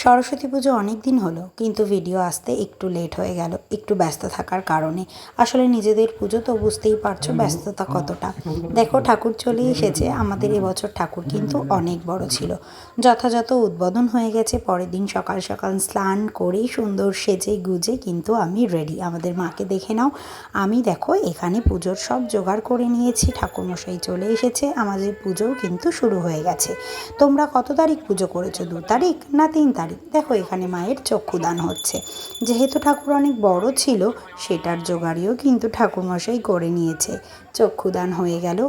সরস্বতী পুজো অনেক দিন হলো, কিন্তু ভিডিও আসতে একটু লেট হয়ে গেল, একটু ব্যস্ত থাকার কারণে। আসলে নিজেদের পুজো তো বুঝতেই পারছো ব্যস্ততা কতটা। দেখো ঠাকুর চলে এসেছে। আমাদের এবছর ঠাকুর কিন্তু অনেক বড় ছিল। যথাযথ উদ্বোধন হয়ে গেছে। পরের দিন সকাল সকাল স্নান করে সুন্দর সেজে গুজে কিন্তু আমি রেডি। আমাদের মাকে দেখে নাও। আমি দেখো এখানে পুজোর সব জোগাড় করে নিয়েছি। ঠাকুরমশাই চলে এসেছে, আমাদের পুজোও কিন্তু শুরু হয়ে গেছে। তোমরা কত তারিখ পুজো করেছো? 2 তারিখ না 3 তারিখ? দেখো এখানে মায়ের চক্ষুদান হচ্ছে। যেহেতু ঠাকুর অনেক বড় ছিল, সেটার জোগাড়িও কিন্তু ঠাকুরমশাই করে নিয়েছে। চক্ষুদান হয়ে গেল।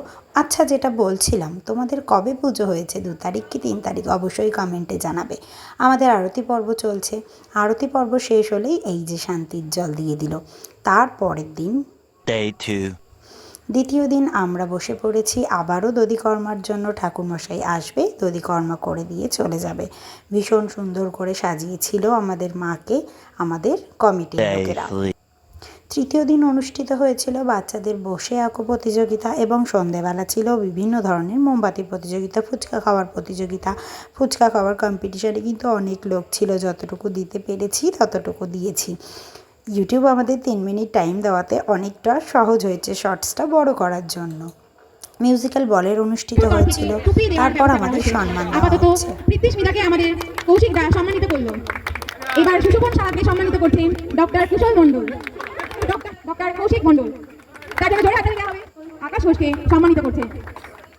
আচ্ছা, যেটা বলছিলাম, তোমাদের কবে পুজো হয়েছে? 2 তারিখ কি 3 তারিখ? অবশ্যই কমেন্টে জানাবে। আমাদের আরতি পর্ব চলছে। আরতি পর্ব শেষ হলেই এই যে শান্তির জল দিয়ে দিল। তারপরের দিন Day 2. দ্বিতীয় দিন আমরা বসে পড়েছি আবারও দধিকর্মার জন্য। ঠাকুরমশাই আসবে, দধিকর্মা করে দিয়ে চলে যাবে। ভীষণ সুন্দর করে সাজিয়েছিল আমাদের মাকে আমাদের কমিটির Day লোকেরা। 3. তৃতীয় দিন অনুষ্ঠিত হয়েছিল বাচ্চাদের বসে আঁকো প্রতিযোগিতা, এবং সন্ধেবেলা ছিল বিভিন্ন ধরনের মোমবাতি প্রতিযোগিতা, ফুচকা খাওয়ার প্রতিযোগিতা। ফুচকা খাওয়ার কম্পিটিশানে কিন্তু অনেক লোক ছিল। যতটুকু দিতে পেরেছি ততটুকু দিয়েছি। ইউটিউব আমাদের 3 মিনিট টাইম দেওয়াতে অনেকটা সহজ হয়েছে শর্টসটা বড় করার জন্য। মিউজিক্যাল বলের অনুষ্ঠিত হয়েছিল। তারপর আমাদের সম্মান দেওয়া আপাতত হচ্ছে। স্মৃতিস্মিতাকে আমাদের কৌশিক দা সম্মানিত করল। এবার সুশোভন সাহাকে সম্মানিত করছেন ডক্টর কুশল মণ্ডল, ডক্টর কৌশিক মণ্ডল। তার জন্য জোরে হাততালি দেওয়া হবে। আকাশ ঘোষকে সম্মানিত করছে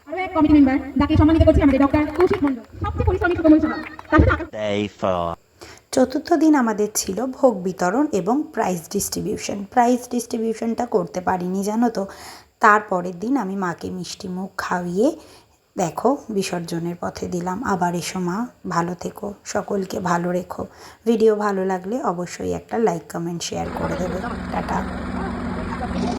আরো এক কমিটি মেম্বার, যাকে সম্মানিত করছে আমাদের ডক্টর কৌশিক মণ্ডল, সবচেয়ে পরিশ্রমী সুকমল সভা। তার সাথে Day 4. চতুর্থ দিন আমাদের ছিল ভোগ বিতরণ এবং প্রাইজ ডিস্ট্রিবিউশন। প্রাইজ ডিস্ট্রিবিউশনটা করতে পারিনি, জানো তো। তারপরের দিন আমি মাকে মিষ্টি মুখ খাইয়ে দেখো বিসর্জনের পথে দিলাম। আবার এসো মা, ভালো থেকো, সকলকে ভালো রেখো। ভিডিও ভালো লাগলে অবশ্যই একটা লাইক কমেন্ট শেয়ার করে দেবে। টাটা।